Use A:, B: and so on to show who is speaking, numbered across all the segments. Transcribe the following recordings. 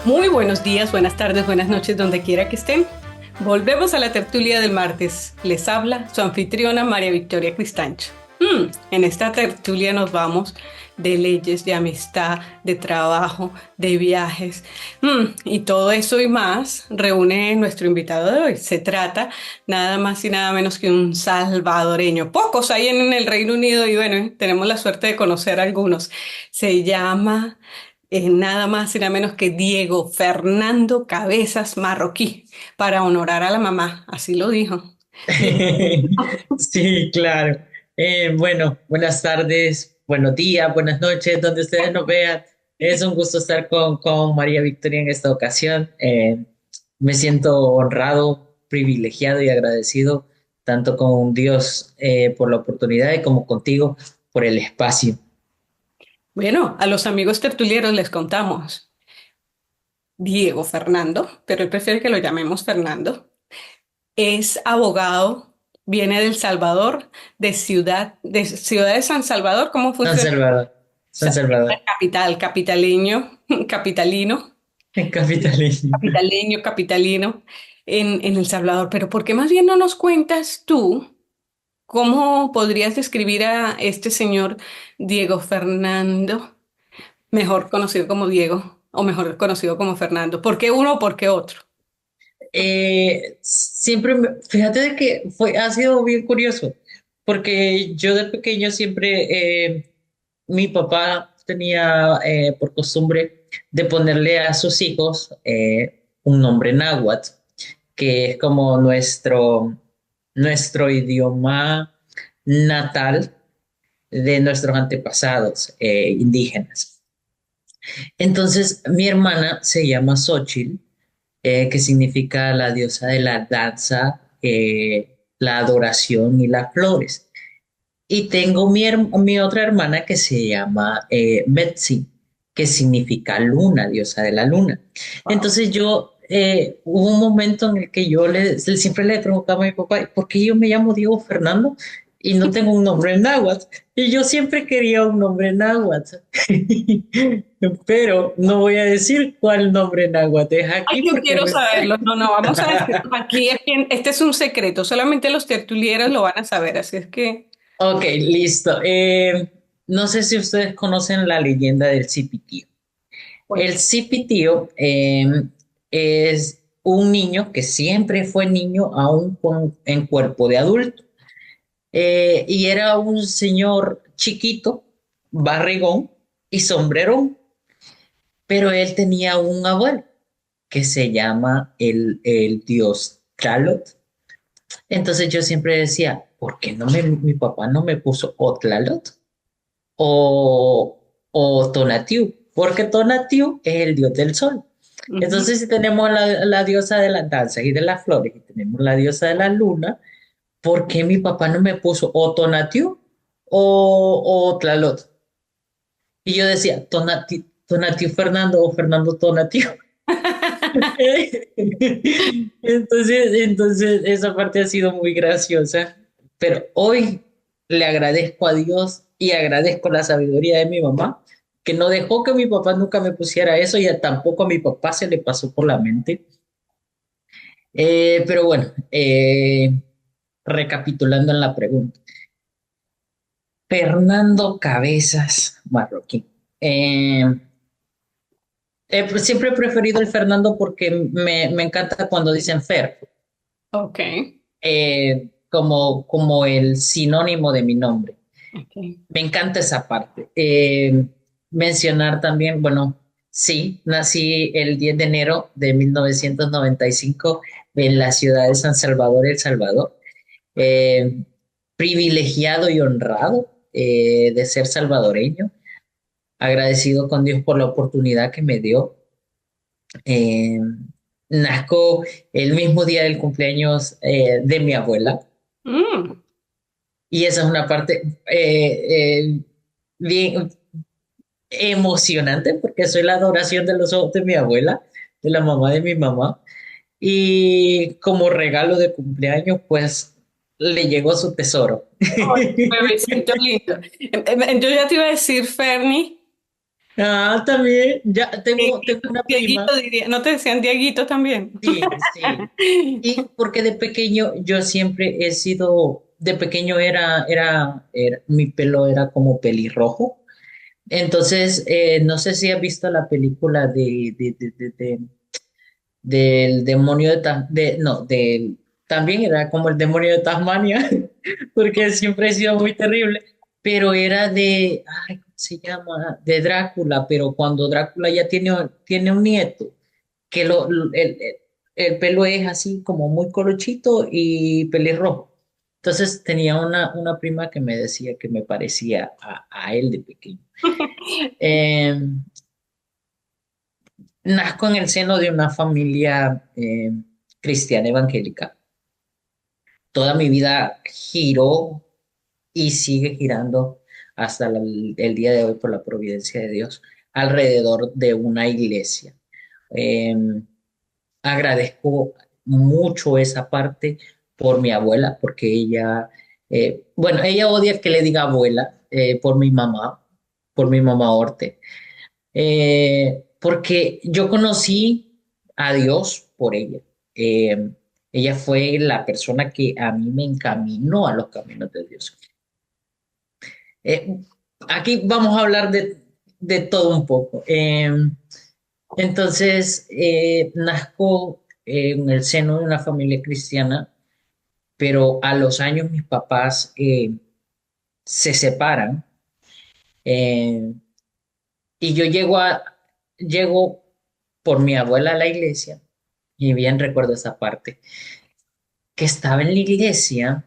A: Muy buenos días, buenas tardes, buenas noches, donde quiera que estén. Volvemos a la tertulia del martes. Les habla su anfitriona María Victoria Cristancho. En esta tertulia nos vamos de leyes, de amistad, de trabajo, de viajes. Y todo eso y más reúne nuestro invitado de hoy. Se trata nada más y nada menos que un salvadoreño. Pocos hay en el Reino Unido y bueno, tenemos la suerte de conocer a algunos. Se llama nada más y nada menos que Diego Fernando Cabezas Marroquí, para honorar a la mamá, así lo dijo.
B: Sí, claro. Bueno, buenas tardes, buenos días, buenas noches, donde ustedes nos vean. Es un gusto estar con María Victoria en esta ocasión. Me siento honrado, privilegiado y agradecido tanto con Dios por la oportunidad y como contigo por el espacio.
A: Bueno, a los amigos tertulieros les contamos. Diego Fernando, pero él prefiere que lo llamemos Fernando, es abogado, viene del Salvador, de Ciudad de San Salvador. ¿Cómo
B: San
A: funciona?
B: Salvador, San Salvador,
A: Capital, capitaleño, capitalino.
B: capitalismo.
A: Capitalino en El Salvador. Pero ¿por qué más bien no nos cuentas tú cómo podrías describir a este señor Diego Fernando, mejor conocido como Diego o mejor conocido como Fernando? ¿Por qué uno o por qué otro?
B: Fíjate de que ha sido bien curioso, porque yo de pequeño siempre, mi papá tenía por costumbre de ponerle a sus hijos un nombre náhuatl, que es como nuestro idioma natal de nuestros antepasados indígenas. Entonces, mi hermana se llama Xochitl, que significa la diosa de la danza, la adoración y las flores. Y tengo mi otra hermana que se llama Betsy, que significa luna, diosa de la luna.
A: Wow.
B: Entonces hubo un momento en el que siempre le preguntaba a mi papá, ¿por qué yo me llamo Diego Fernando y no tengo un nombre en náhuatl? Y yo siempre quería un nombre en náhuatl, pero no voy a decir cuál nombre en náhuatl es
A: Ay,
B: aquí
A: yo
B: porque
A: quiero saberlo. No, no, vamos a decir, aquí este es un secreto, solamente los tertulieros lo van a saber, así es que,
B: Ok, listo. No sé si ustedes conocen la leyenda del Cipitío.
A: bueno.
B: El Cipitío es un niño que siempre fue niño, aún en cuerpo de adulto. Y era un señor chiquito, barrigón y sombrerón, pero él tenía un abuelo que se llama el dios Tlaloc. Entonces yo siempre decía, ¿por qué mi papá no me puso Otlaloc o Tonatiuh? Porque Tonatiuh es el dios del sol.
A: Ujú.
B: Entonces, si tenemos la diosa de las danzas y de las flores y tenemos la diosa de la luna, ¿por qué mi papá no me puso o Tonatiuh o Tlaloc? Y yo decía, Tonatiuh Fernando o Fernando Tonatiuh. Entonces, esa parte ha sido muy graciosa, pero hoy le agradezco a Dios y agradezco la sabiduría de mi mamá, que no dejó que mi papá nunca me pusiera eso y tampoco a mi papá se le pasó por la mente. Pero bueno, recapitulando en la pregunta, Fernando Cabezas Marroquín. Eh, Siempre he preferido el Fernando porque me encanta cuando dicen Fer.
A: Ok,
B: Como el sinónimo de mi nombre.
A: ok.
B: Me encanta esa parte. Mencionar también, bueno, sí, nací el 10 de enero de 1995 en la ciudad de San Salvador, El Salvador. Eh, Privilegiado y honrado de ser salvadoreño, agradecido con Dios por la oportunidad que me dio. Eh, Nazco el mismo día del cumpleaños de mi abuela.
A: Mm.
B: Y esa es una parte bien emocionante porque soy la adoración de los ojos de mi abuela, de la mamá de mi mamá. Y como regalo de cumpleaños, pues le llegó su tesoro.
A: Ay, bebecito lindo. Yo ya te iba a decir, Fernie.
B: Ah, también, ya tengo una
A: Dieguito
B: prima.
A: diría, ¿no te decían Dieguito también?
B: Sí, sí. Y porque de pequeño yo siempre he sido, de pequeño mi pelo era como pelirrojo. Entonces, no sé si has visto la película del demonio no, también era como el demonio de Tasmania, porque siempre he sido muy terrible, pero era ay, ¿cómo se llama? De Drácula, pero cuando Drácula ya tiene un nieto, que el pelo es así como muy colochito y pelirrojo. Entonces tenía una prima que me decía que me parecía a él de pequeño. Eh, Nazco en el seno de una familia cristiana evangélica. Toda mi vida giró y sigue girando hasta el día de hoy por la providencia de Dios alrededor de una iglesia. Eh, Agradezco mucho esa parte por mi abuela, porque bueno, ella odia que le diga abuela por mi mamá Orte, porque yo conocí a Dios por ella. Eh, Ella fue la persona que a mí me encaminó a los caminos de Dios. Eh, Aquí vamos a hablar de todo un poco. Entonces, nazco en el seno de una familia cristiana, pero a los años mis papás se separan, eh, y yo llego por mi abuela a la iglesia, y bien recuerdo esa parte, que estaba en la iglesia.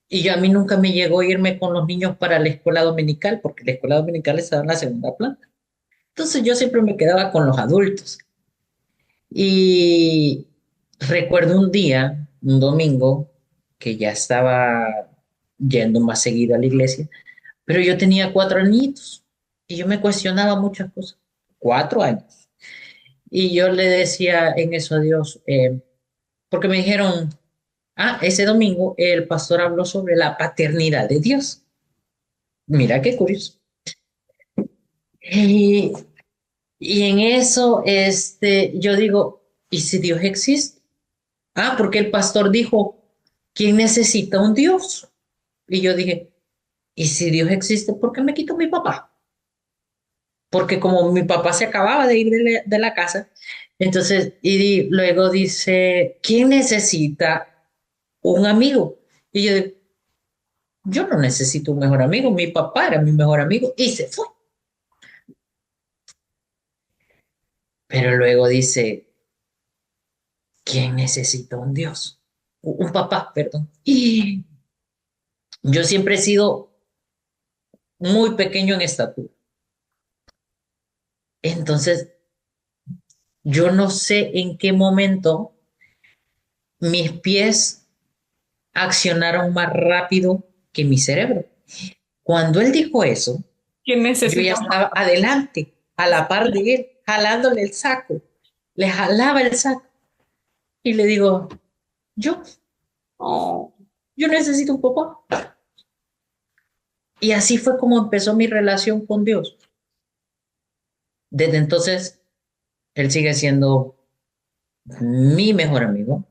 B: Y yo a mí nunca me llegó a irme con los niños para la escuela dominical, porque la escuela dominical estaba en la segunda planta. Entonces yo siempre me quedaba con los adultos. Y recuerdo un día, un domingo, que ya estaba yendo más seguido a la iglesia, pero yo tenía 4 añitos y yo me cuestionaba muchas cosas. 4 años. Y yo le decía en eso a Dios, porque me dijeron, ese domingo el pastor habló sobre la paternidad de Dios. Mira qué curioso. Y, y en eso, yo digo, ¿y si Dios existe? Porque el pastor dijo, ¿quién necesita un Dios? Y yo dije, ¿y si Dios existe, por qué me quito mi papá? Porque como mi papá se acababa de ir de la casa, entonces, luego dice, ¿quién necesita un amigo? Y yo digo, yo no necesito un mejor amigo, mi papá era mi mejor amigo y se fue. Pero luego dice, ¿quién necesita un Dios? Un papá, perdón. Y yo siempre he sido muy pequeño en estatura. Entonces, yo no sé en qué momento mis pies accionaron más rápido que mi cerebro. Cuando él dijo eso,
A: ¿Quién
B: yo ya
A: necesita un
B: estaba
A: papá?
B: adelante, a la par de él, jalándole el saco. Le jalaba el saco y le digo, yo,
A: Oh,
B: yo necesito un papá. Y así fue como empezó mi relación con Dios. Desde entonces, él sigue siendo mi mejor amigo,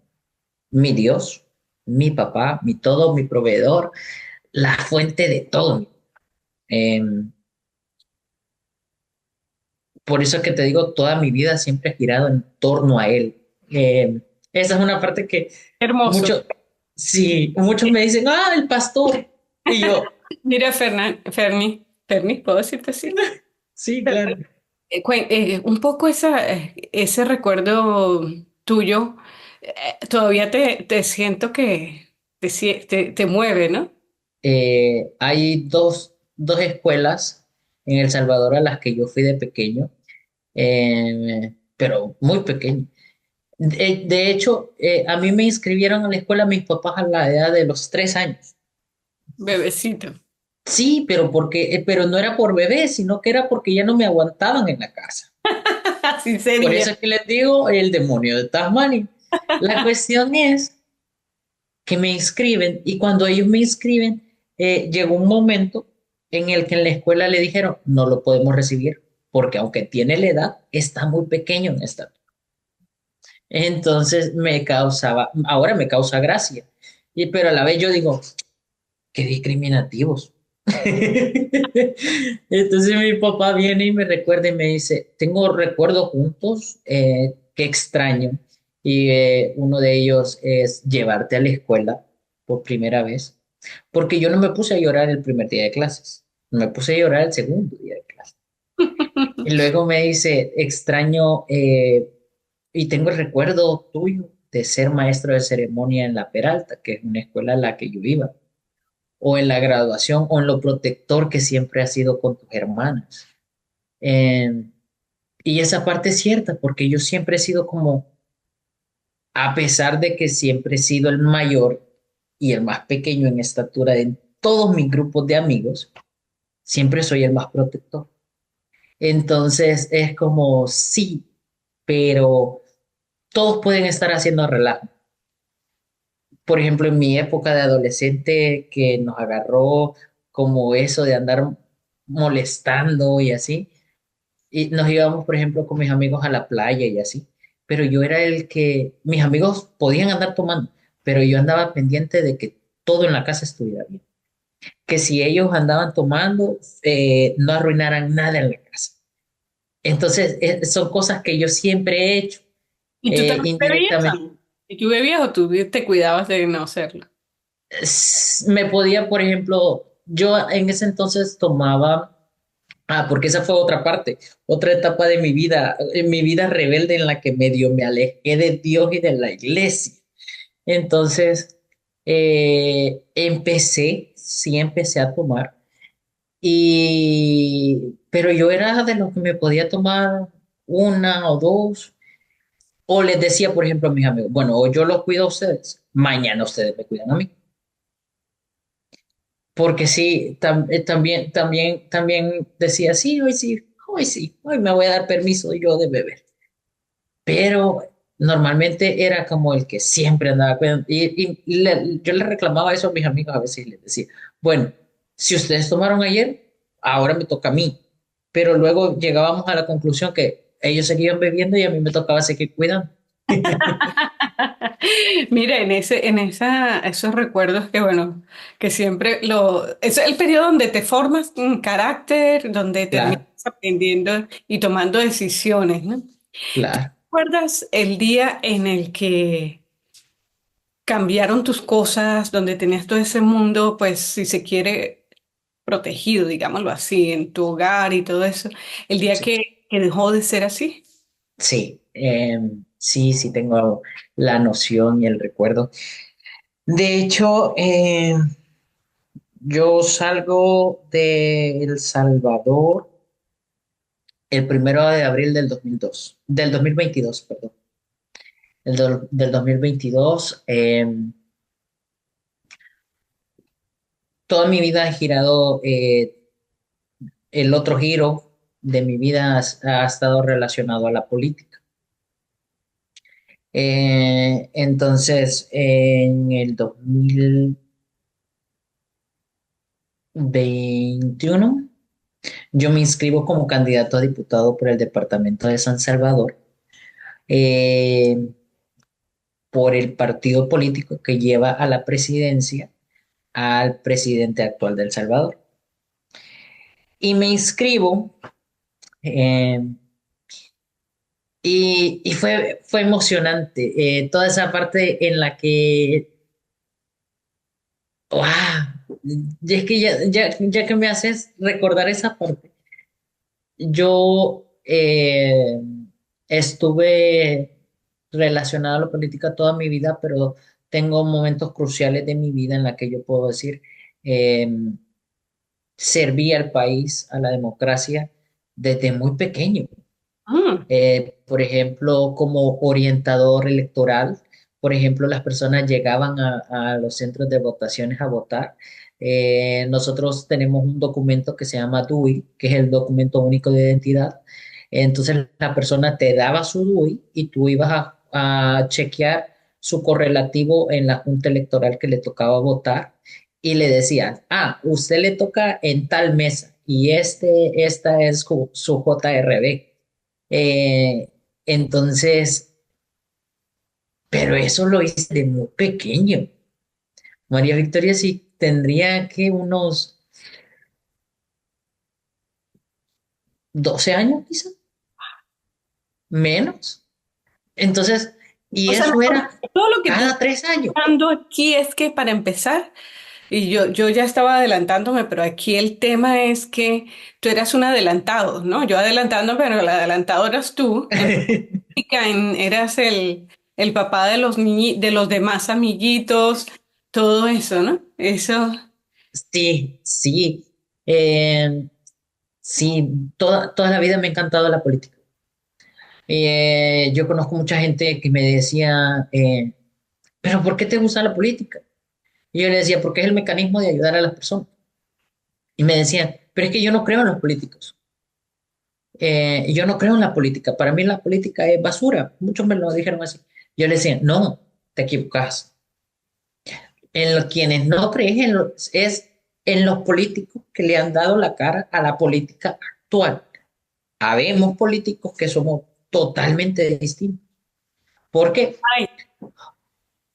B: mi Dios, mi papá, mi todo, mi proveedor, la fuente de todo. Eh, por eso es que te digo, toda mi vida siempre ha girado en torno a él. Eh, Esa es una parte que
A: hermoso.
B: muchos, sí, muchos me dicen, el pastor. Y yo,
A: Mira, Ferni, ¿puedo decirte así?
B: sí, claro.
A: Un poco ese recuerdo tuyo, todavía te siento que te mueve, ¿no?
B: Hay dos escuelas en El Salvador a las que yo fui de pequeño, pero muy pequeño. De hecho, a mí me inscribieron a la escuela mis papás a la edad de los 3 años.
A: Bebecito.
B: Sí, pero no era por bebé, sino que era porque ya no me aguantaban en la casa.
A: Así
B: Por
A: sería.
B: eso es que les digo el demonio de Tasmania. La cuestión es que me inscriben y cuando ellos me inscriben, llegó un momento en el que en la escuela le dijeron, no lo podemos recibir. porque aunque tiene la edad, está muy pequeño en esta. Entonces me causaba, ahora me causa gracia, pero a la vez yo digo, qué discriminativos. Entonces mi papá viene y me recuerda y me dice, tengo recuerdos juntos, qué extraño. Y uno de ellos es llevarte a la escuela por primera vez, porque yo no me puse a llorar el primer día de clases, me puse a llorar el segundo día de clases. Y luego me dice, extraño, y tengo el recuerdo tuyo de ser maestro de ceremonia en La Peralta, que es una escuela a la que yo iba, o en la graduación, o en lo protector que siempre has sido con tus hermanas. Eh, y esa parte es cierta, porque yo siempre he sido como, a pesar de que siempre he sido el mayor y el más pequeño en estatura de todos mis grupos de amigos, siempre soy el más protector. Entonces es como, sí, pero todos pueden estar haciendo relajo. Por ejemplo, en mi época de adolescente que nos agarró como eso de andar molestando y así, y nos íbamos, por ejemplo, con mis amigos a la playa y así, pero yo era el que, mis amigos podían andar tomando, pero yo andaba pendiente de que todo en la casa estuviera bien, que si ellos andaban tomando, no arruinaran nada en la casa. Entonces, son cosas que yo siempre he hecho,
A: ¿Y tú también bebías,
B: indirectamente.
A: Sam? ¿Y tú bebías o tú te cuidabas de no hacerlo?
B: Me podía, por ejemplo, yo en ese entonces tomaba, porque esa fue otra parte, otra etapa de mi vida, en mi vida rebelde en la que medio me alejé de Dios y de la iglesia. Entonces, sí empecé a tomar, pero yo era de los que me podía tomar una o dos, o les decía, por ejemplo, a mis amigos, bueno, o yo los cuido a ustedes, mañana ustedes me cuidan a mí. Porque sí, también decía, sí, hoy me voy a dar permiso yo de beber. Pero normalmente era como el que siempre andaba cuidando. Yo le reclamaba eso a mis amigos a veces y les decía, bueno, si ustedes tomaron ayer, ahora me toca a mí. Pero luego llegábamos a la conclusión que ellos seguían bebiendo y a mí me tocaba seguir cuidando.
A: Mira, esos recuerdos que bueno, que siempre es el periodo donde te formas un carácter, donde terminas
B: Claro,
A: aprendiendo y tomando decisiones, ¿no?
B: claro.
A: ¿Recuerdas el día en el que cambiaron tus cosas, donde tenías todo ese mundo, pues si se quiere, protegido, digámoslo así, en tu hogar y todo eso? El día
B: Sí,
A: que dejó de ser así.
B: sí, sí tengo la noción y el recuerdo. De hecho, yo salgo de El Salvador el 1 de abril del 2002, del 2022, perdón. Del 2022. Toda mi vida ha girado, el otro giro de mi vida ha estado relacionado a la política. Entonces, en el 2021 yo me inscribo como candidato a diputado por el departamento de San Salvador, eh, por el partido político que lleva a la presidencia al presidente actual de El Salvador. Y me inscribo, eh, y fue emocionante, toda esa parte en la que, ¡wow! Y es que ya que me haces recordar esa parte, yo estuve relacionado a la política toda mi vida, pero tengo momentos cruciales de mi vida en la que yo puedo decir, eh, serví al país, a la democracia, desde muy pequeño.
A: Mm.
B: Por ejemplo, como orientador electoral, por ejemplo, las personas llegaban a los centros de votaciones a votar. Nosotros tenemos un documento que se llama DUI, que es el documento único de identidad. Entonces, la persona te daba su DUI y tú ibas a chequear su correlativo en la junta electoral que le tocaba votar y le decían, usted le toca en tal mesa y esta es su JRB. Entonces, pero eso lo hice de muy pequeño. María Victoria sí tendría que unos 12 años, quizá, menos. Entonces, y
A: O sea,
B: eso era
A: todo lo que tú
B: cada
A: estás
B: 3 años.
A: dando aquí es que para empezar, y yo ya estaba adelantándome, pero aquí el tema es que tú eras un adelantado, ¿no? Yo adelantándome, pero el adelantado eras tú. Eras el papá de de los demás amiguitos, todo eso, ¿no? Eso.
B: Sí, sí. Eh, sí, toda la vida me ha encantado la política. Yo conozco mucha gente que me decía, ¿pero por qué te gusta la política? Y yo le decía, porque es el mecanismo de ayudar a las personas. Y me decían, pero es que yo no creo en los políticos. Yo no creo en la política. Para mí la política es basura. Muchos me lo dijeron así. Yo le decía, no, te equivocas. Quienes no creen es en los políticos que le han dado la cara a la política actual. Habemos políticos que somos totalmente distintos. ¿Por qué?
A: Ay,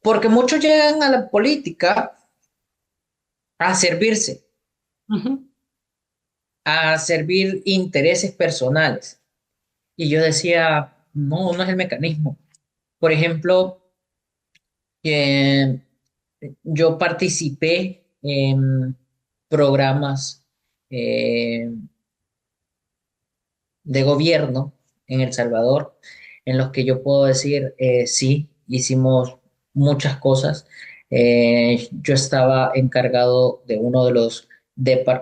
B: Porque muchos llegan a la política a servirse,
A: ujú.
B: a servir intereses personales. Y yo decía, no, no es el mecanismo. Por ejemplo, eh, yo participé en programas eh, de gobierno en El Salvador, en los que yo puedo decir, sí, hicimos muchas cosas. Yo estaba encargado de uno de los,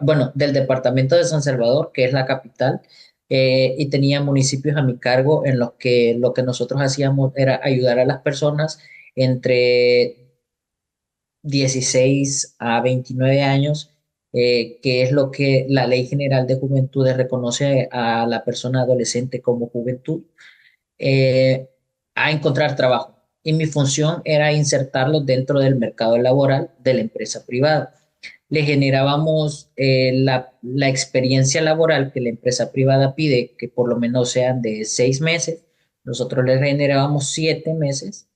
B: bueno, del departamento de San Salvador, que es la capital, y tenía municipios a mi cargo en los que lo que nosotros hacíamos era ayudar a las personas entre 16 a 29 años, que es lo que la Ley General de Juventudes reconoce a la persona adolescente como juventud, eh, a encontrar trabajo. Y mi función era insertarlos dentro del mercado laboral de la empresa privada. Le generábamos la experiencia laboral que la empresa privada pide, que por lo menos sean de 6 meses. Nosotros le generábamos 7 meses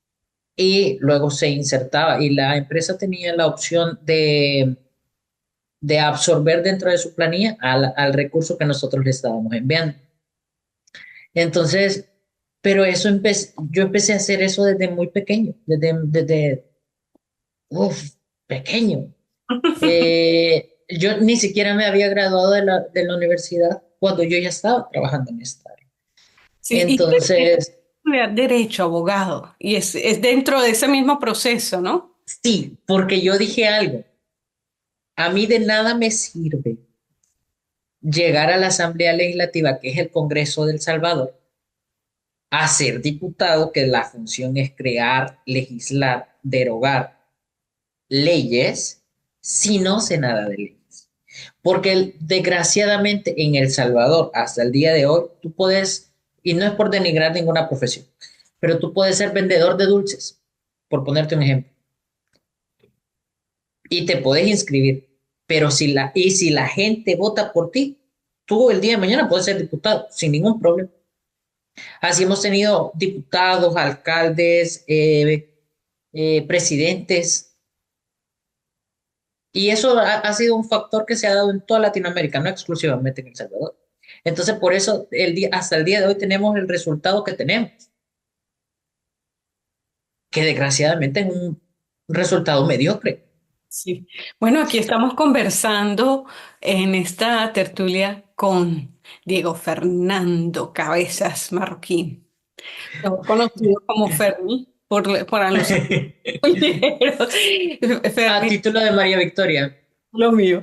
B: y luego se insertaba y la empresa tenía la opción de absorber dentro de su planilla al recurso que nosotros le estábamos enviando. Entonces, pero yo empecé a hacer eso desde muy pequeño, uf, pequeño. Yo ni siquiera me había graduado de la universidad cuando yo ya estaba trabajando en esta área.
A: Sí, y tú
B: Entonces,
A: estudiar derecho, abogado, y es dentro de ese mismo proceso, ¿no?
B: sí, porque yo dije algo, a mí de nada me sirve llegar a la Asamblea Legislativa, que es el Congreso del Salvador, a ser diputado, que la función es crear, legislar, derogar leyes, si no sé nada de leyes. Porque desgraciadamente en El Salvador, hasta el día de hoy, tú puedes, y no es por denigrar ninguna profesión, pero tú puedes ser vendedor de dulces, por ponerte un ejemplo, y te puedes inscribir, pero si la gente vota por ti, tú el día de mañana puedes ser diputado sin ningún problema. Así hemos tenido diputados, alcaldes, presidentes, y eso ha sido un factor que se ha dado en toda Latinoamérica, no exclusivamente en El Salvador. Entonces, por eso hasta el día de hoy tenemos el resultado que tenemos, que desgraciadamente es un resultado mediocre.
A: Sí. Bueno, aquí estamos conversando en esta tertulia con Diego Fernando Cabezas Marroquín, mejor conocido como Fermi para los compañeros.
B: A
A: Fermi,
B: título de María Victoria.
A: lo mío.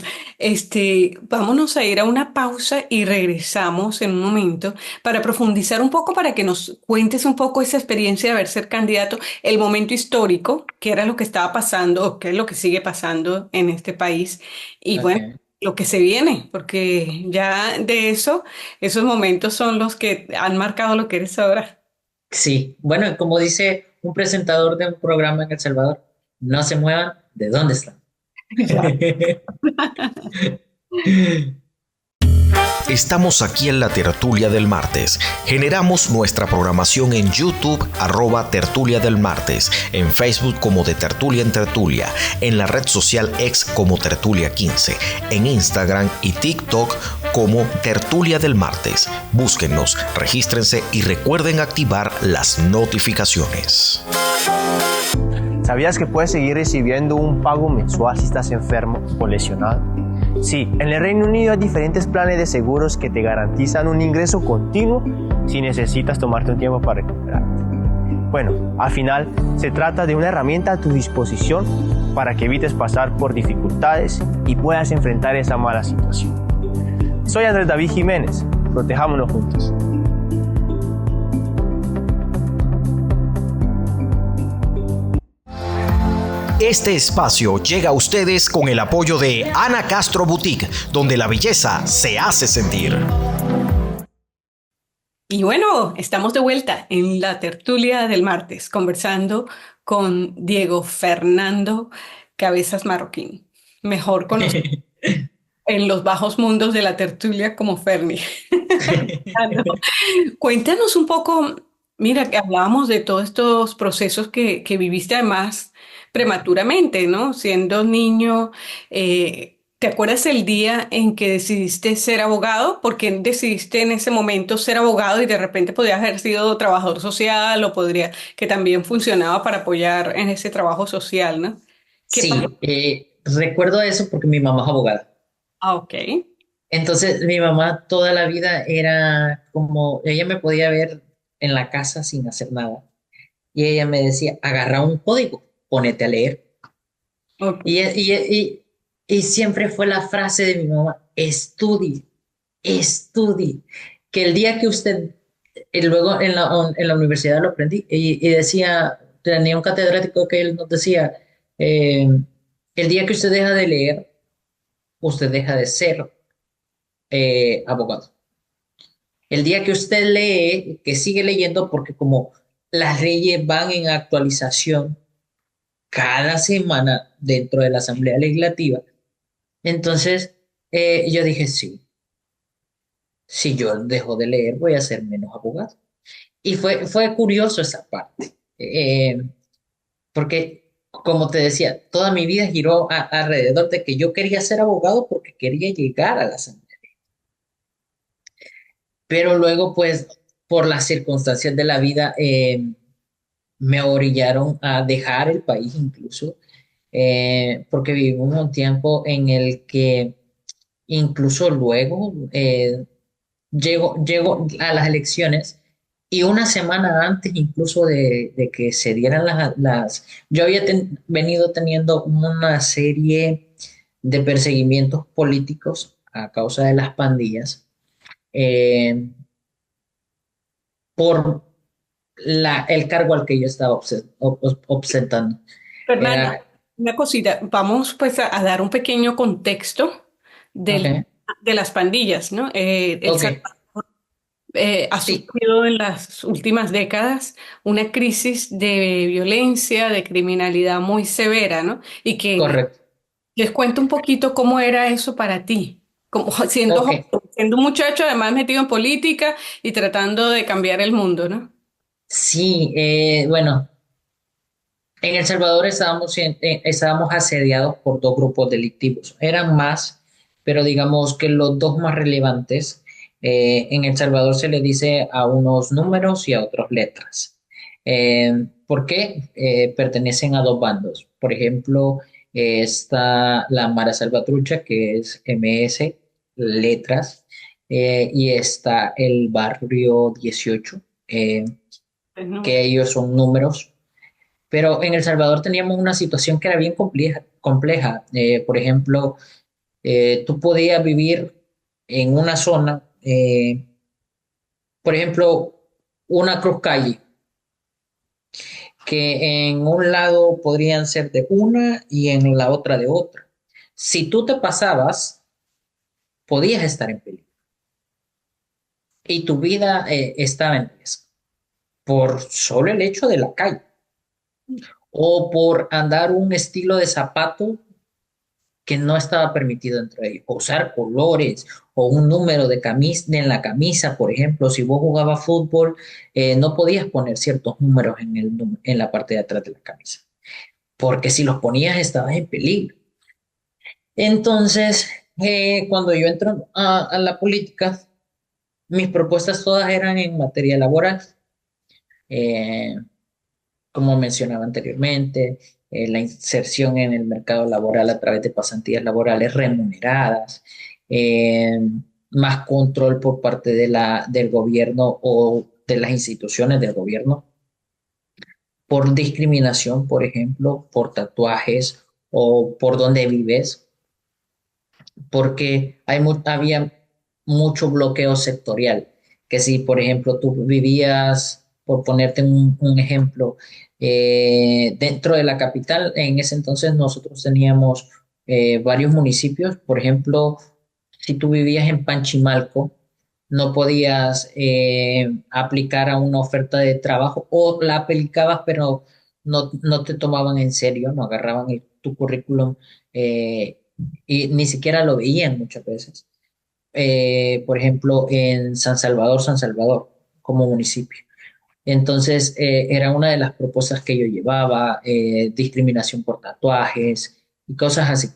A: Vámonos a ir a una pausa y regresamos en un momento para profundizar un poco, para que nos cuentes un poco esa experiencia de haber ser candidato, el momento histórico, qué era lo que estaba pasando o qué es lo que sigue pasando en este país y bueno,
B: Ok.
A: lo que se viene, porque ya de eso, esos momentos son los que han marcado lo que eres ahora.
B: Sí, bueno, como dice un presentador de un programa en El Salvador, no se muevan de dónde están.
A: Ya.
C: Estamos aquí en la Tertulia del Martes. Generamos nuestra programación en YouTube, @Tertulia del Martes, en Facebook como de Tertulia en Tertulia, en la red social X como Tertulia 15, en Instagram y TikTok como Tertulia del Martes. Búsquennos, regístrense y recuerden activar las notificaciones.
D: ¿Sabías que puedes seguir recibiendo un pago mensual si estás enfermo o lesionado? Sí, en el Reino Unido hay diferentes planes de seguros que te garantizan un ingreso continuo si necesitas tomarte un tiempo para recuperarte. Bueno, al final se trata de una herramienta a tu disposición para que evites pasar por dificultades y puedas enfrentar esa mala situación. Soy Andrés David Jiménez, protejámonos juntos.
C: Este espacio llega a ustedes con el apoyo de Ana Castro Boutique, donde la belleza se hace sentir.
A: Y bueno, estamos de vuelta en la tertulia del martes, conversando con Diego Fernando Cabezas Marroquín, mejor conocido en los bajos mundos de la tertulia como Ferni. Cuéntanos un poco, mira, que hablábamos de todos estos procesos que viviste además prematuramente, ¿no? Siendo niño, ¿te acuerdas el día en que decidiste ser abogado? ¿Por qué decidiste en ese momento ser abogado y de repente podías haber sido trabajador social o podría, que también funcionaba para apoyar en ese trabajo social, ¿no? ¿Qué pasó?
B: Sí, recuerdo eso porque mi mamá es abogada.
A: Ah, ok.
B: Entonces, mi mamá toda la vida era como, ella me podía ver en la casa sin hacer nada. Y ella me decía, agarra un código, ponete a leer.
A: Ok.
B: Y siempre fue la frase de mi mamá, estudie, estudie. Que el día que usted, y luego en la universidad lo aprendí, y decía, tenía un catedrático que él nos decía, el día que usted deja de leer, usted deja de ser abogado. El día que usted lee, que sigue leyendo, porque como las leyes van en actualización cada semana dentro de la Asamblea Legislativa, entonces yo dije, sí, si yo dejo de leer, voy a ser menos abogado. Y fue curioso esa parte, porque como te decía, toda mi vida giró alrededor de que yo quería ser abogado porque quería llegar a la Asamblea. Pero luego, pues, por las circunstancias de la vida, me orillaron a dejar el país incluso, porque vivimos un tiempo en el que incluso luego llego a las elecciones y una semana antes incluso de que se dieran yo había venido teniendo una serie de perseguimientos políticos a causa de las pandillas. eh, por el cargo al que yo estaba obsetando.
A: Fernando,
B: Era,
A: una cosita, vamos pues a dar un pequeño contexto del,
B: ok,
A: de las pandillas, ¿no? El
B: ok,
A: Salvador ha
B: sí,
A: sufrido en las últimas décadas una crisis de violencia, de criminalidad muy severa, ¿no? Y que
B: correcto,
A: les cuento un poquito cómo era eso para ti, como siendo,
B: ok,
A: siendo un muchacho además metido en política y tratando de cambiar el mundo, ¿no?
B: sí, bueno, en El Salvador estábamos asediados por dos grupos delictivos, eran más, pero digamos que los dos más relevantes, en El Salvador se le dice a unos números y a otros letras. ¿Por qué? Pertenecen a dos bandos. Por ejemplo, está la Mara Salvatrucha, que es MS, letras, y está el Barrio 18,
A: Pues no.
B: que ellos son números. Pero en El Salvador teníamos una situación que era bien compleja. Por ejemplo, tú podías vivir en una zona, por ejemplo, una cruz calle, que en un lado podrían ser de una y en la otra de otra. Si tú te pasabas, podías estar en peligro y tu vida estaba en riesgo por solo el hecho de la calle o por andar un estilo de zapato que no estaba permitido entre ellos. Usar colores o un número de camisa, en la camisa, por ejemplo, si vos jugabas fútbol, no podías poner ciertos números en la parte de atrás de la camisa, porque si los ponías estabas en peligro. Entonces, cuando yo entro a la política, mis propuestas todas eran en materia laboral. Eh, Como mencionaba anteriormente, la inserción en el mercado laboral a través de pasantías laborales remuneradas, eh, más control por parte del gobierno o de las instituciones del gobierno por discriminación, por ejemplo, por tatuajes o por dónde vives, porque había mucho bloqueo sectorial, que si, por ejemplo, tú vivías, por ponerte un ejemplo, dentro de la capital, en ese entonces nosotros teníamos varios municipios, por ejemplo, si tú vivías en Panchimalco, no podías aplicar a una oferta de trabajo o la aplicabas, pero no te tomaban en serio, no agarraban tu currículum eh, y ni siquiera lo veían muchas veces. Por ejemplo, en San Salvador, como municipio. Entonces, era una de las propuestas que yo llevaba, discriminación por tatuajes y cosas así.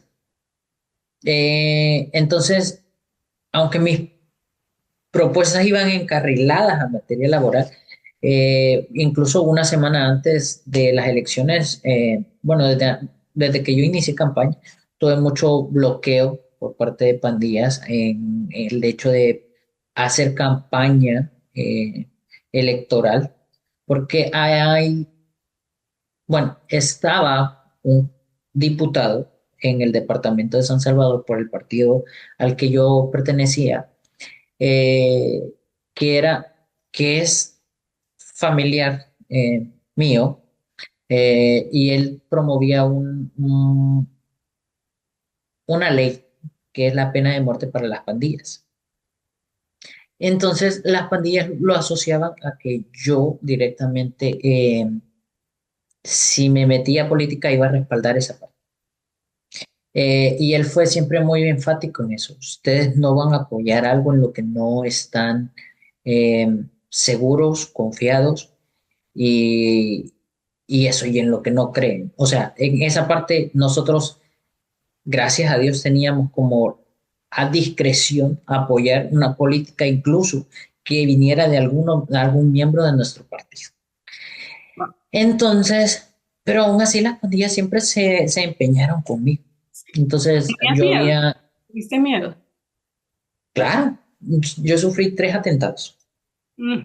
B: Entonces, aunque mis propuestas iban encarriladas a materia laboral, incluso una semana antes de las elecciones, bueno, desde que yo inicié campaña, tuve mucho bloqueo por parte de pandillas en el hecho de hacer campaña electoral, porque bueno, estaba un diputado en el departamento de San Salvador por el partido al que yo pertenecía, eh, que que es familiar mío, y él promovía una ley que es la pena de muerte para las pandillas. Entonces, las pandillas lo asociaban a que yo directamente, si me metía a política, iba a respaldar esa parte. Y él fue siempre muy enfático en eso. Ustedes no van a apoyar algo en lo que no están eh, seguros, confiados y, y eso, y en lo que no creen. O sea, en esa parte nosotros, gracias a Dios, teníamos como a discreción apoyar una política incluso que viniera de algún miembro de nuestro partido. Entonces, pero aún así las pandillas siempre se empeñaron conmigo. Entonces,
A: ¿Tenías
B: yo
A: miedo?
B: había,
A: ¿Tuviste miedo?
B: claro, yo sufrí tres atentados,
A: Mm.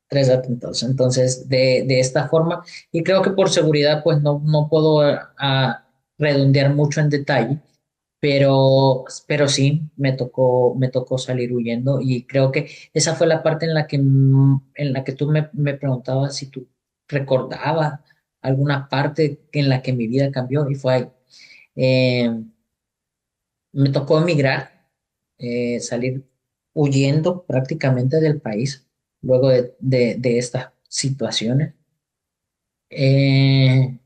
B: tres atentados. Entonces, de esta forma, y creo que por seguridad, pues no puedo redondear mucho en detalle, pero sí, me tocó salir huyendo y creo que esa fue la parte en la que tú me preguntabas si tú recordabas alguna parte en la que mi vida cambió y fue ahí. Eh, Me tocó emigrar, salir huyendo prácticamente del país luego de estas situaciones. Eh,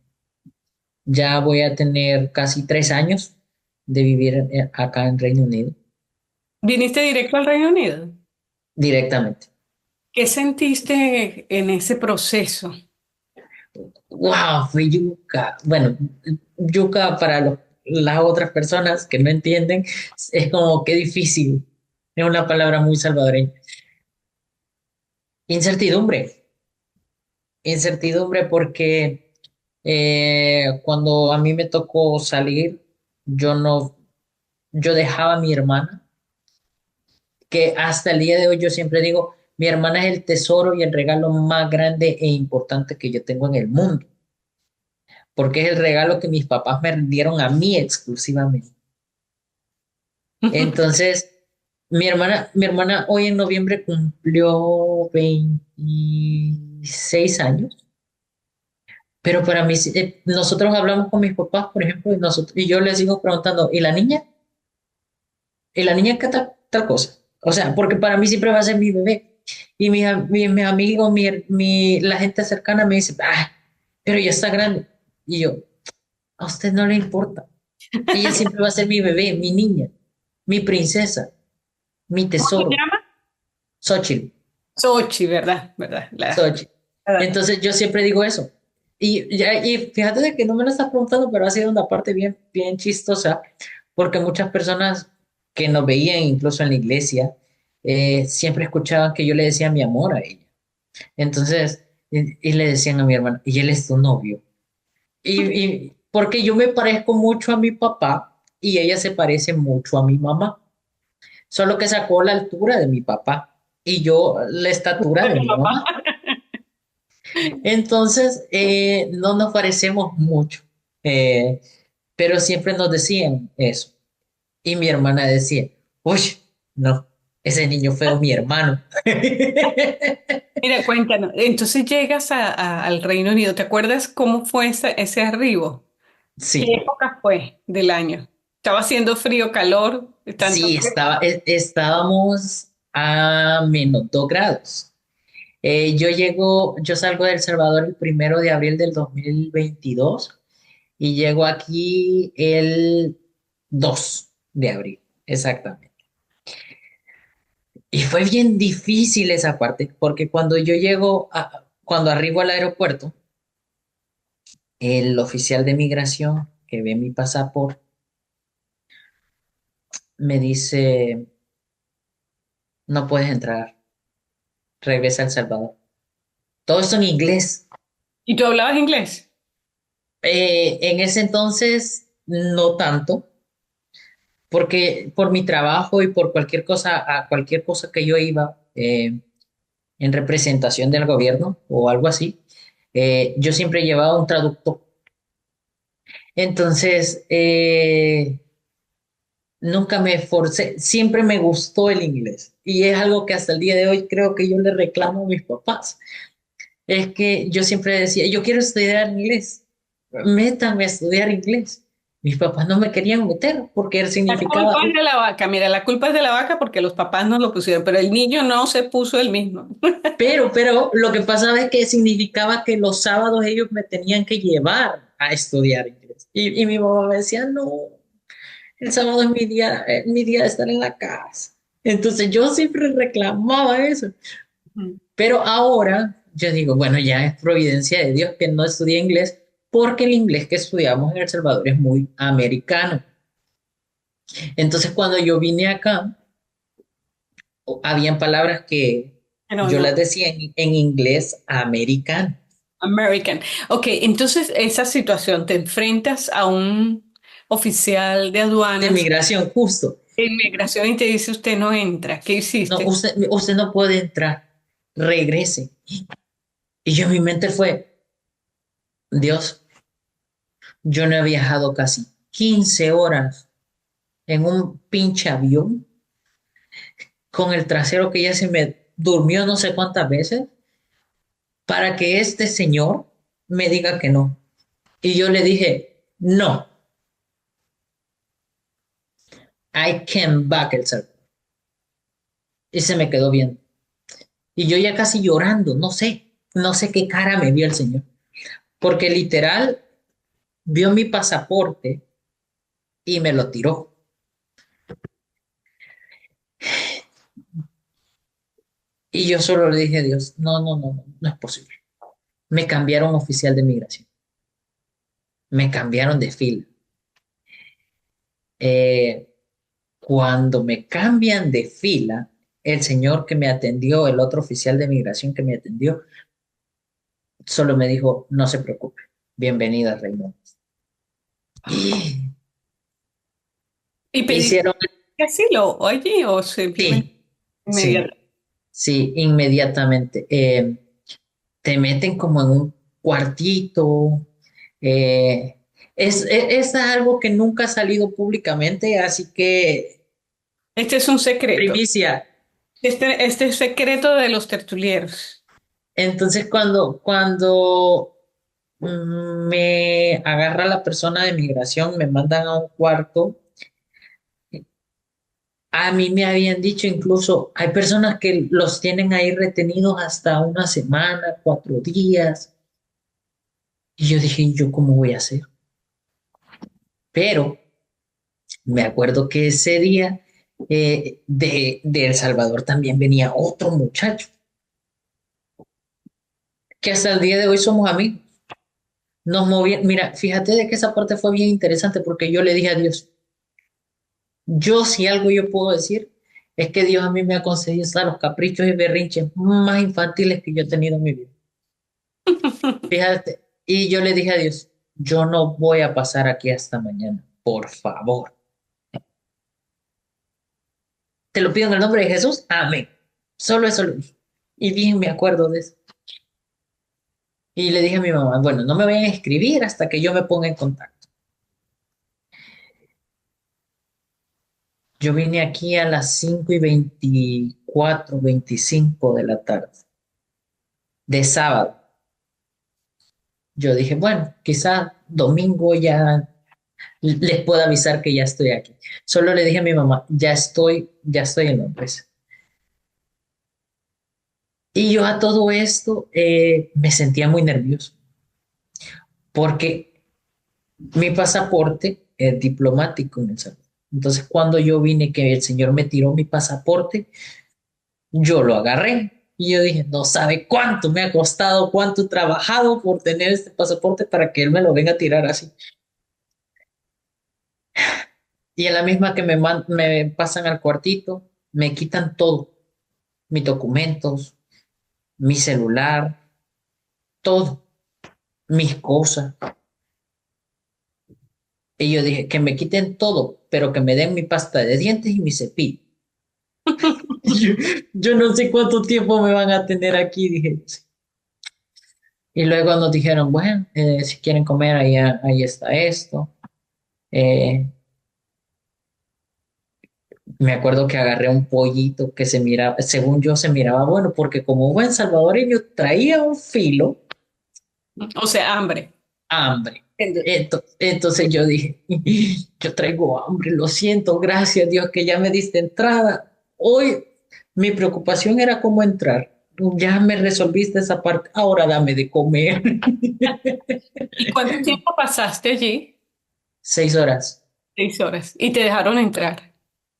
B: ya voy a tener casi 3 años de vivir acá en Reino Unido
A: ¿Viniste directo al Reino Unido?
B: directamente.
A: ¿Qué sentiste en ese proceso?
B: ¡Wow! Fue yuca. Bueno, yuca para las otras personas que no entienden es como que difícil. Es una palabra muy salvadoreña. Incertidumbre. Incertidumbre porque cuando a mí me tocó salir, yo no, yo dejaba a mi hermana, que hasta el día de hoy yo siempre digo, mi hermana es el tesoro y el regalo más grande e importante que yo tengo en el mundo, porque es el regalo que mis papás me dieron a mí exclusivamente. Entonces, mi hermana hoy en noviembre cumplió 26 años. Pero para mí, nosotros hablamos con mis papás, por ejemplo, y yo les sigo preguntando, ¿y la niña? ¿Y la niña qué tal cosa? O sea, porque para mí siempre va a ser mi bebé. Y mis amigos, la gente cercana me dice, ah, pero ya está grande. Y yo, a usted no le importa. Ella siempre va a ser mi bebé, mi niña, mi princesa, mi
A: ¿Cómo se
B: tesoro.
A: llama?
B: Xochitl,
A: Sochi, ¿verdad? ¿Verdad?
B: Xochitl. Entonces yo siempre digo eso. Y fíjate de que no me lo estás preguntando, pero ha sido una parte bien, bien chistosa, porque muchas personas que nos veían incluso en la iglesia, siempre escuchaban que yo le decía mi amor a ella. Entonces, y le decían a mi hermano, y él es tu novio. Y porque yo me parezco mucho a mi papá y ella se parece mucho a mi mamá, solo que sacó la altura de mi papá y yo la estatura de mi mamá. Entonces, no nos parecemos mucho, eh, pero siempre nos decían eso. Y mi hermana decía, uy, no, ese niño feo es mi hermano.
A: Mira, cuéntanos. Entonces llegas al Reino Unido. ¿Te acuerdas cómo fue ese arribo? ¿Qué
B: Sí,
A: época fue del año? ¿Estaba haciendo frío, calor, tanto
B: sí,
A: frío?
B: estábamos a -2 grados. Yo salgo de El Salvador el 1 de abril del 2022 y llego aquí el 2 de abril, exactamente. Y fue bien difícil esa parte, porque cuando arribo al aeropuerto, el oficial de migración que ve mi pasaporte me dice, no puedes entrar, regresa a El Salvador. Todo esto en inglés.
A: ¿Y tú hablabas inglés?
B: En ese entonces, no tanto, porque por mi trabajo y por cualquier cosa que yo iba en representación del gobierno o algo así, yo siempre llevaba un traductor. Entonces, nunca me forcé, siempre me gustó el inglés y es algo que hasta el día de hoy creo que yo le reclamo a mis papás. Es que yo siempre decía, yo quiero estudiar inglés, métanme a estudiar inglés. Mis papás no me querían meter porque él
A: La
B: significaba,
A: culpa es de la vaca. Mira, la culpa es de la vaca porque los papás no lo pusieron, pero el niño no se puso el mismo.
B: pero lo que pasaba es que significaba que los sábados ellos me tenían que llevar a estudiar inglés. Y mi mamá me decía, no, el sábado es mi día de estar en la casa. Entonces yo siempre reclamaba eso.
A: Ujú.
B: Pero ahora yo digo, bueno, ya es providencia de Dios que no estudié inglés, porque el inglés que estudiamos en El Salvador es muy americano. Entonces, cuando yo vine acá, habían palabras que
A: No,
B: yo
A: no.
B: las decía en inglés americano,
A: American. Ok, entonces esa situación, te enfrentas a un oficial de
B: de
A: aduanas
B: migración, justo.
A: de inmigración y te dice usted no entra. ¿Qué
B: No,
A: hiciste?
B: usted no puede entrar, regrese. Y yo en mi mente fue, Dios, yo no he viajado casi 15 horas en un pinche avión con el trasero que ya se me durmió no sé cuántas veces para que este señor me diga que no. Y yo le dije, no, I came back, El Salvador. Y se me quedó viendo. Y yo ya casi llorando, no sé qué cara me vio el señor. Porque literal vio mi pasaporte y me lo tiró. Y yo solo le dije a Dios, no, no, no, no, no es posible. Me cambiaron oficial de migración. Me cambiaron de fila. Eh, Cuando me cambian de fila, el señor que me atendió, el otro oficial de migración que me atendió, solo me dijo, no se preocupe, bienvenida, Raimundo. Y
A: ¿Y pediste
B: hicieron,
A: asilo, oye, o simplemente
B: sí, sí,
A: inmediato?
B: sí, inmediatamente. Te meten como en un cuartito. eh, es algo que nunca ha salido públicamente, así que
A: Este es un secreto.
B: primicia.
A: Este es secreto de los tertulieros.
B: Entonces, cuando me agarra la persona de migración, me mandan a un cuarto. A mí me habían dicho incluso, hay personas que los tienen ahí retenidos hasta una semana, 4 días. Y yo dije, ¿yo cómo voy a hacer? Pero Me acuerdo que ese día de El Salvador también venía otro muchacho, que hasta el día de hoy somos amigos. Nos movía, mira, fíjate de que esa parte fue bien interesante porque yo le dije a Dios, yo si algo yo puedo decir es que Dios a mí me ha concedido hasta los caprichos y berrinches más infantiles que yo he tenido en mi vida. Fíjate, y yo le dije a Dios, yo no voy a pasar aquí hasta mañana, por favor. Te lo pido en el nombre de Jesús, amén. Solo eso lo dije. Y bien me acuerdo de eso. Y le dije a mi mamá, bueno, no me vayan a escribir hasta que yo me ponga en contacto. Yo vine aquí a las 5:24, 25 de la tarde, de sábado. Yo dije, bueno, quizá domingo ya les puedo avisar que ya estoy aquí. Solo le dije a mi mamá, ya estoy en Londres. Y yo a todo esto me sentía muy nervioso, porque mi pasaporte es diplomático en El Salvador. Entonces, cuando yo vine, que el señor me tiró mi pasaporte, yo lo agarré. Y yo dije, no sabe cuánto me ha costado, cuánto he trabajado por tener este pasaporte para que él me lo venga a tirar así. Y a la misma que me pasan al cuartito, me quitan todo, mis documentos, mi celular, todo, mis cosas. Y yo dije, que me quiten todo, pero que me den mi pasta de dientes y mi cepillo. Yo, yo no sé cuánto tiempo me van a tener aquí, dije. Y luego nos dijeron, bueno, si quieren comer, ahí está esto. Eh, Me acuerdo que agarré un pollito que se miraba, según yo se miraba bueno, porque como buen salvadoreño traía un filo,
A: O sea, hambre.
B: hambre. Entonces yo dije, yo traigo hambre, lo siento, gracias Dios que ya me diste entrada. Hoy mi preocupación era cómo entrar. Ya me resolviste esa parte, ahora dame de comer.
A: ¿Y cuánto tiempo pasaste allí?
B: 6 horas,
A: 6 horas. Y te dejaron entrar.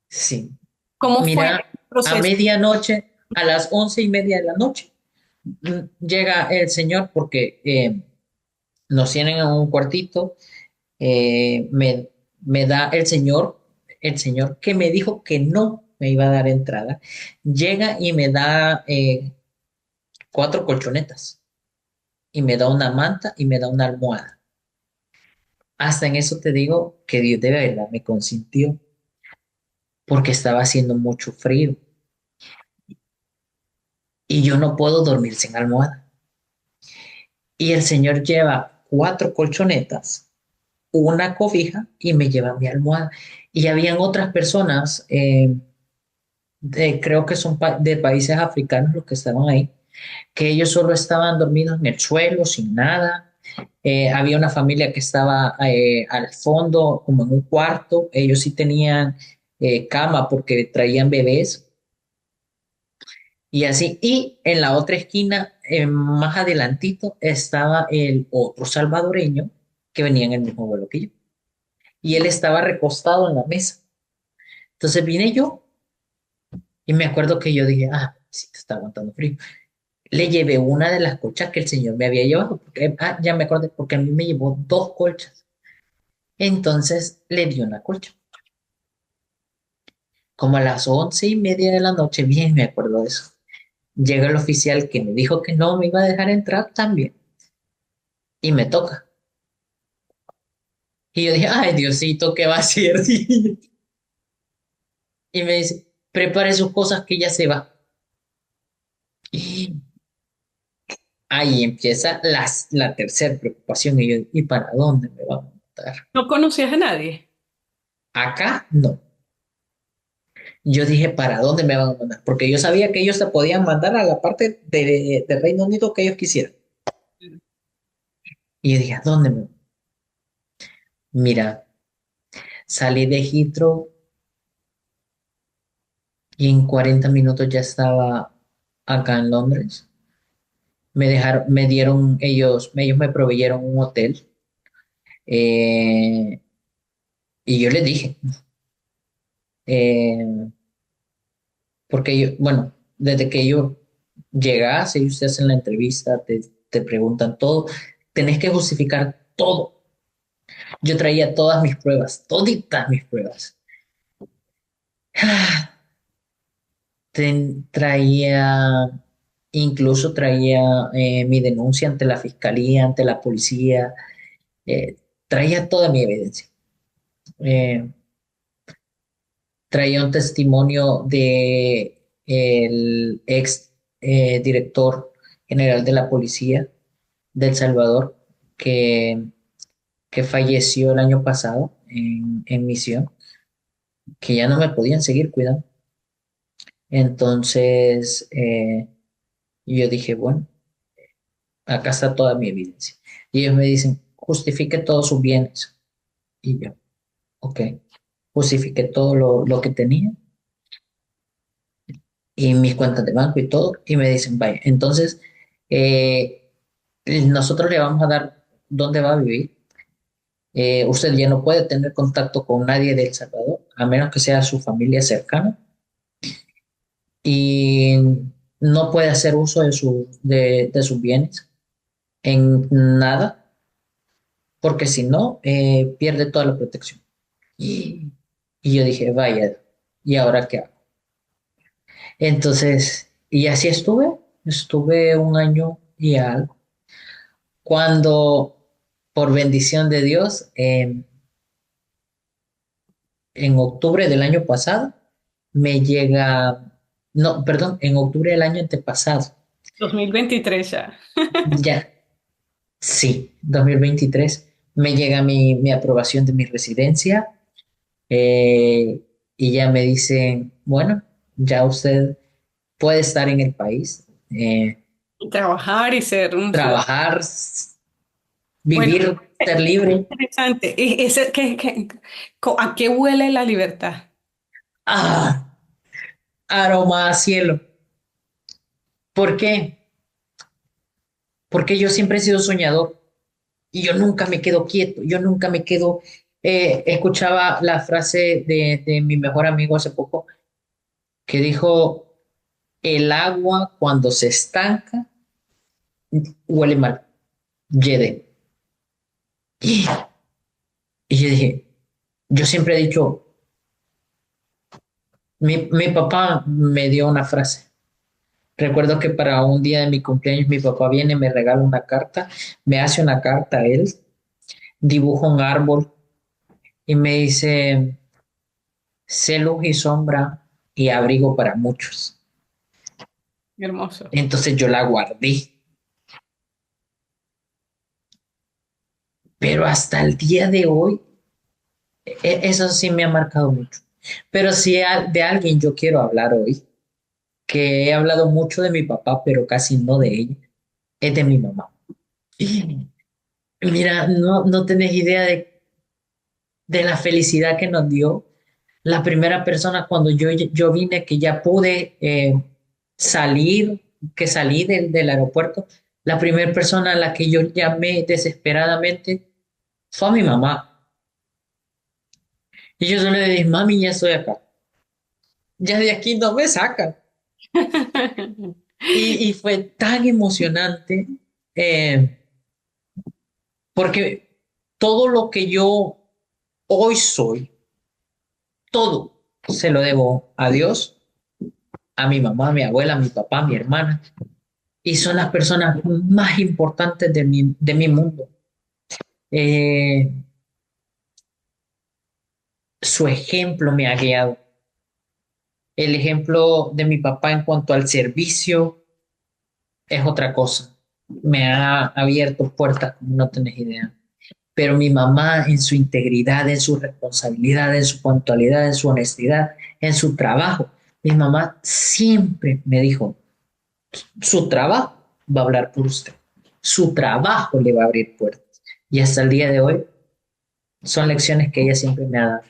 B: sí.
A: ¿Cómo fue el
B: Mira, a
A: proceso?
B: medianoche, a las 11:30 de la noche, llega el señor porque nos tienen en un cuartito, me da el señor que me dijo que no me iba a dar entrada, llega y me da 4 colchonetas y me da una manta y me da una almohada. Hasta en eso te digo que Dios de verdad me consintió porque estaba haciendo mucho frío y yo no puedo dormir sin almohada. Y el señor lleva 4 colchonetas, una cobija y me lleva mi almohada. Y habían otras personas, creo que son de países africanos los que estaban ahí, que ellos solo estaban dormidos en el suelo, sin nada. Había una familia que estaba al fondo, como en un cuarto. Ellos sí tenían cama porque traían bebés y así. Y en la otra esquina, más adelantito, estaba el otro salvadoreño que venía en el mismo vuelo que yo. Y él estaba recostado en la mesa. Entonces vine yo y me acuerdo que yo dije, sí, te está aguantando frío. Le llevé una de las colchas que el señor me había llevado, porque, ya me acordé, porque a mí me llevó 2 colchas. Entonces le di una colcha. Como a las 11:30 de la noche, bien me acuerdo de eso. Llega el oficial que me dijo que no me iba a dejar entrar también. Y me toca. Y yo dije, ay, Diosito, ¿qué va a hacer? Y me dice, prepare sus cosas que ya se va. Y ahí empieza la tercera preocupación. Y yo, ¿y para dónde me van a montar?
A: ¿No conocías a nadie?
B: Acá no. Yo dije, ¿para dónde me van a mandar? Porque yo sabía que ellos se podían mandar a la parte de Reino Unido que ellos quisieran. Y yo dije, ¿a dónde me van? Mira, salí de Heathrow y en 40 minutos ya estaba acá en Londres. Ellos me proveyeron un hotel. Y yo les dije. eh, porque yo, bueno, desde que yo llegas, ellos te hacen la entrevista, te preguntan todo, tenés que justificar todo. Yo traía todas mis pruebas, toditas mis pruebas. Traía, incluso traía mi denuncia ante la fiscalía, ante la policía, eh, traía toda mi evidencia. Eh, Traía un testimonio de el ex director general de la policía de El Salvador que, que falleció el año pasado en misión, que ya no me podían seguir cuidando. Entonces, yo dije, bueno, acá está toda mi evidencia. Y ellos me dicen, justifique todos sus bienes. Y yo, ok, justifiqué todo lo que tenía y mis cuentas de banco y todo. Y me dicen, vaya, entonces eh, nosotros le vamos a dar dónde va a vivir. Usted ya no puede tener contacto con nadie de El Salvador, a menos que sea su familia cercana. Y no puede hacer uso de sus bienes en nada, porque si no, pierde toda la protección. Y, y yo dije, vaya, ¿y ahora qué hago? Entonces, y así estuve un año y algo, cuando por bendición de Dios, en octubre del año pasado, me llega, no, perdón, en octubre del año antepasado,
A: 2023 ya.
B: ya, sí, 2023 me llega mi aprobación de mi residencia, eh, y ya me dicen, bueno, ya usted puede estar en el país,
A: Trabajar y ser un ciudadano.
B: trabajar,
A: Bueno,
B: vivir, ser libre.
A: interesante. ¿A qué huele la libertad?
B: Ah, aroma a cielo. ¿Por qué? Porque yo siempre he sido soñador y yo nunca me quedo quieto, yo nunca me quedo. Escuchaba la frase de mi mejor amigo hace poco que dijo, el agua cuando se estanca huele mal, yede. Y, y yo dije, yo siempre he dicho, mi papá me dio una frase. Recuerdo que para un día de mi cumpleaños mi papá viene, me regala una carta, me hace una carta a él, dibuja un árbol y me dice, sé luz y sombra y abrigo para muchos.
A: Hermoso.
B: Entonces yo la guardé, pero hasta el día de hoy, eso sí me ha marcado mucho. Pero si de alguien yo quiero hablar hoy, que he hablado mucho de mi papá, pero casi no de ella, es de mi mamá. Y mira, no tenés idea de la felicidad que nos dio la primera persona cuando yo vine, que ya pude salir, que salí del aeropuerto, la primera persona a la que yo llamé desesperadamente fue a mi mamá. Y yo solo le dije, mami, ya estoy acá. Ya de aquí no me sacan. Y fue tan emocionante, eh, porque todo lo que yo hoy soy, todo se lo debo a Dios, a mi mamá, a mi abuela, a mi papá, a mi hermana. Y son las personas más importantes de mi mundo. Eh, Su ejemplo me ha guiado. El ejemplo de mi papá en cuanto al servicio es otra cosa. Me ha abierto puertas como no tenés idea. Pero mi mamá en su integridad, en su responsabilidad, en su puntualidad, en su honestidad, en su trabajo, mi mamá siempre me dijo, su trabajo va a hablar por usted. Su trabajo le va a abrir puertas. Y hasta el día de hoy son lecciones que ella siempre me ha dado.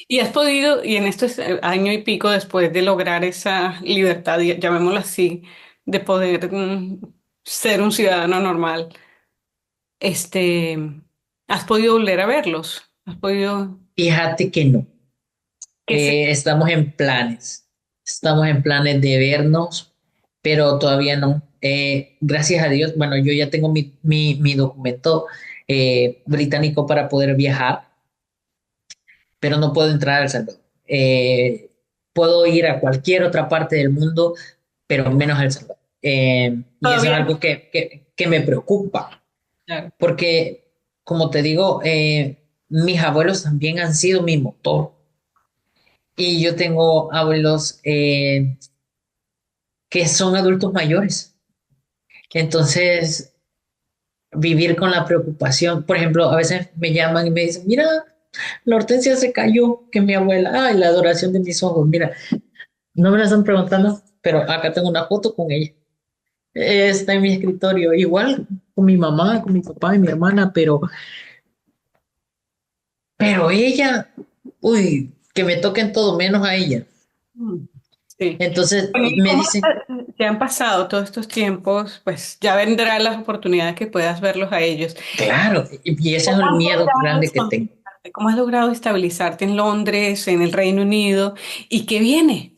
A: Y has podido, y en estos año y pico después de lograr esa libertad, llamémoslo así, de poder ser un ciudadano normal, este, has podido volver a verlos, has podido,
B: Fíjate que no.
A: Que se,
B: Estamos en planes de vernos, pero todavía no. Gracias a Dios, bueno, yo ya tengo mi documento británico para poder viajar, pero no puedo entrar a El Salvador. Puedo ir a cualquier otra parte del mundo, pero menos a El Salvador. Y eso es
A: todavía
B: algo
A: no.
B: que me preocupa,
A: Claro.
B: porque, como te digo, mis abuelos también han sido mi motor. Y yo tengo abuelos que son adultos mayores. Entonces, vivir con la preocupación, por ejemplo, a veces me llaman y me dicen, mira, la Hortensia se cayó, que mi abuela, ay, la adoración de mis ojos, mira, no me la están preguntando, pero acá tengo una foto con ella. Está en mi escritorio, igual con mi mamá, con mi papá y mi hermana, pero ella, uy, que me toquen todo menos a ella.
A: Mm, sí.
B: Entonces
A: Bueno, ¿y
B: me
A: cómo
B: dicen,
A: te han pasado todos estos tiempos? Pues ya vendrán las oportunidades que puedas verlos a ellos.
B: claro, y ese es
A: ¿Cómo
B: el
A: has
B: miedo
A: logrado
B: grande que tengo.
A: estabilizarte? ¿Cómo has logrado estabilizarte en Londres, en el Reino Unido? ¿Y qué viene?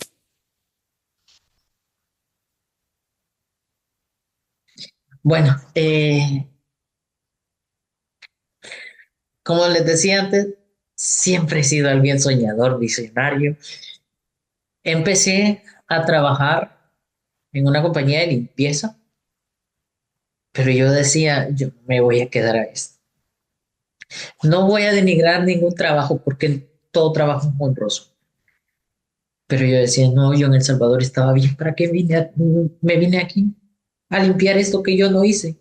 B: Bueno, como les decía antes, siempre he sido alguien soñador, visionario. Empecé a trabajar en una compañía de limpieza, pero yo decía, yo me voy a quedar a esto. No voy a denigrar ningún trabajo porque todo trabajo es honroso. Pero yo decía, no, yo en El Salvador estaba bien, ¿para qué me vine aquí a limpiar esto que yo no hice?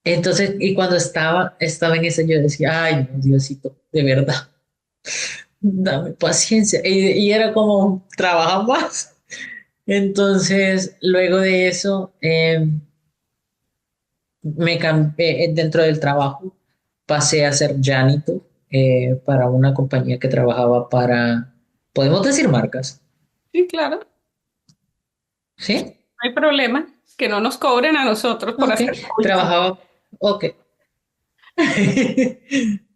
B: Entonces, y cuando estaba en eso, yo decía, ay, no, Diosito, de verdad, dame paciencia. Y era como, trabaja más. Entonces, luego de eso, me cambié dentro del trabajo, pasé a ser janitor para una compañía que trabajaba para, podemos decir marcas,
A: Sí, claro, no
B: ¿sí?
A: hay problema. Que no nos cobren a nosotros por
B: Ok,
A: hacer publicidad.
B: trabajaba, ok.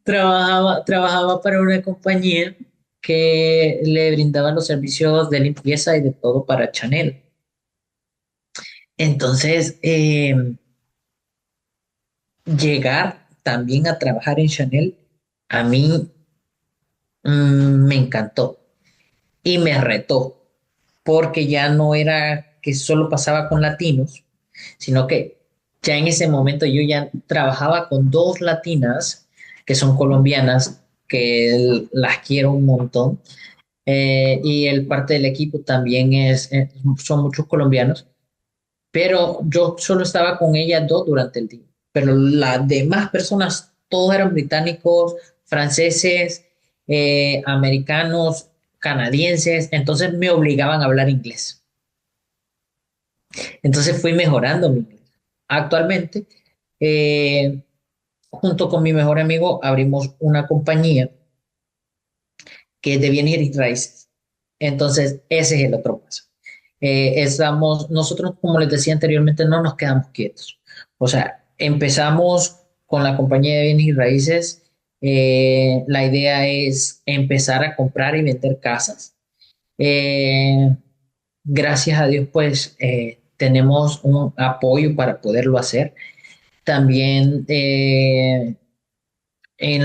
B: Trabajaba para una compañía que le brindaba los servicios de limpieza y de todo para Chanel. Entonces, llegar también a trabajar en Chanel, a mí me encantó y me retó, porque ya no era que solo pasaba con latinos, sino que ya en ese momento yo ya trabajaba con dos latinas que son colombianas, que las quiero un montón, y el parte del equipo también son muchos colombianos, pero yo solo estaba con ellas dos durante el día, pero las demás personas, todos eran británicos, franceses, americanos, canadienses, entonces me obligaban a hablar inglés. Entonces fui mejorando mi inglés. Actualmente, eh, junto con mi mejor amigo, abrimos una compañía que es de bienes y raíces. Entonces, ese es el otro paso. Nosotros, como les decía anteriormente, no nos quedamos quietos. O sea, empezamos con la compañía de bienes y raíces. La idea es empezar a comprar y vender casas. Eh, Gracias a Dios, pues tenemos un apoyo para poderlo hacer. También en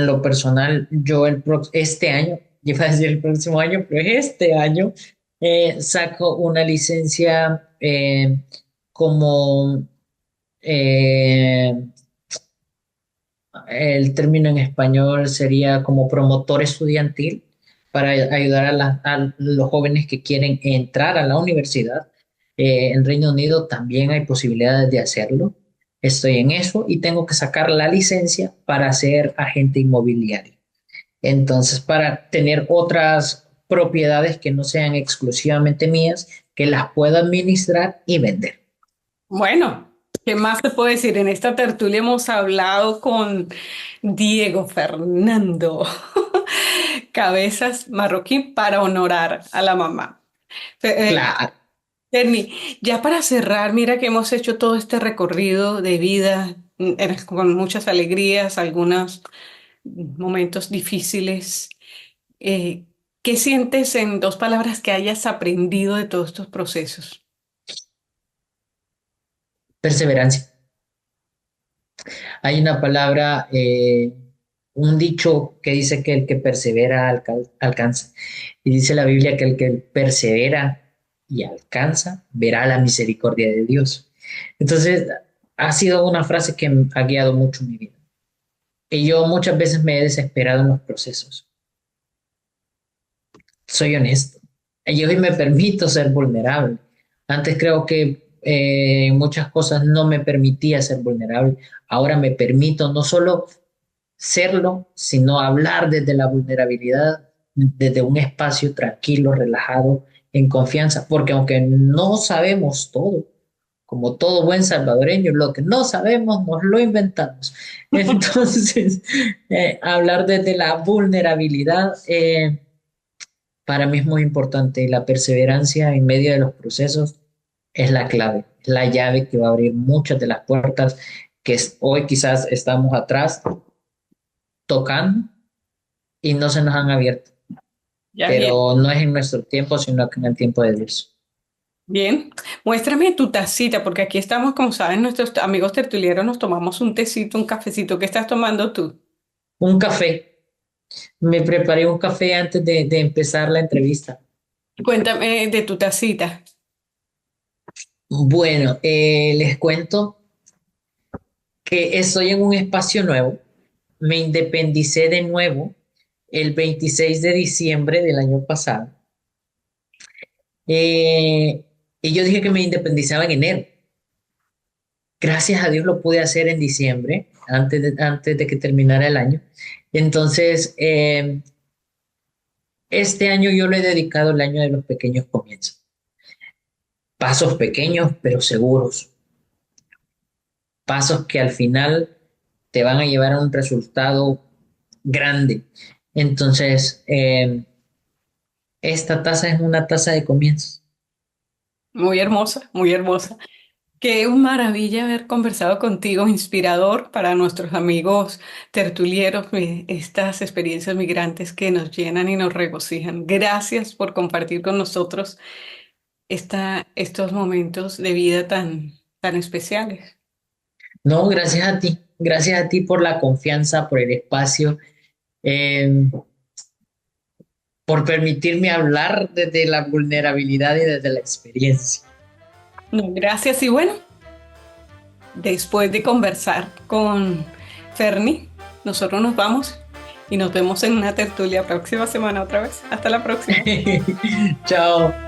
B: lo personal, yo este año, iba a decir el próximo año, pero este año saco una licencia como eh, el término en español sería como promotor estudiantil para ayudar a los jóvenes que quieren entrar a la universidad. En Reino Unido también hay posibilidades de hacerlo. Estoy en eso y tengo que sacar la licencia para ser agente inmobiliario. Entonces, para tener otras propiedades que no sean exclusivamente mías, que las pueda administrar y vender.
A: Bueno, ¿qué más te puedo decir? En esta tertulia hemos hablado con Diego Fernando Cabezas Marroquín para honorar a la mamá.
B: Claro.
A: Bernie, ya para cerrar, mira que hemos hecho todo este recorrido de vida con muchas alegrías, algunos momentos difíciles. Eh, ¿Qué sientes en 2 palabras que hayas aprendido de todos estos procesos?
B: Perseverancia. Hay una palabra, un dicho que dice que el que persevera alcanza. Y dice la Biblia que el que persevera y alcanza verá la misericordia de Dios. Entonces, ha sido una frase que ha guiado mucho mi vida. Y yo muchas veces me he desesperado en los procesos. Soy honesto. Y hoy me permito ser vulnerable. Antes creo que muchas cosas no me permitía ser vulnerable. Ahora me permito no solo serlo, sino hablar desde la vulnerabilidad, desde un espacio tranquilo, relajado, en confianza, porque aunque no sabemos todo, como todo buen salvadoreño, lo que no sabemos nos lo inventamos. Entonces, hablar desde la vulnerabilidad para mí es muy importante y la perseverancia en medio de los procesos es la clave, es la llave que va a abrir muchas de las puertas que hoy quizás estamos atrás tocando y no se nos han abierto,
A: Ya bien.
B: pero no es en nuestro tiempo, sino que en el tiempo de Dios.
A: Bien, muéstrame tu tacita, porque aquí estamos, como saben, nuestros amigos tertulieros nos tomamos un tecito, un cafecito. ¿Qué estás tomando tú?
B: Un café, me preparé un café antes de empezar la entrevista.
A: Cuéntame de tu tacita.
B: Bueno, les cuento que estoy en un espacio nuevo, me independicé de nuevo el 26 de diciembre del año pasado. Y yo dije que me independizaba en enero. Gracias a Dios lo pude hacer en diciembre, antes de que terminara el año. Entonces, este año yo le he dedicado el año de los pequeños comienzos. Pasos pequeños, pero seguros. Pasos que al final te van a llevar a un resultado grande. Entonces, esta taza es una taza de comienzos.
A: Muy hermosa, muy hermosa. Qué maravilla haber conversado contigo, inspirador para nuestros amigos tertulieros, estas experiencias migrantes que nos llenan y nos regocijan. Gracias por compartir con nosotros estos momentos de vida tan especiales.
B: No, gracias a ti por la confianza, por el espacio, eh, por permitirme hablar desde la vulnerabilidad y desde la experiencia.
A: No, gracias y bueno, después de conversar con Fernie, nosotros nos vamos y nos vemos en una tertulia próxima semana otra vez. Hasta la próxima.
B: Chao.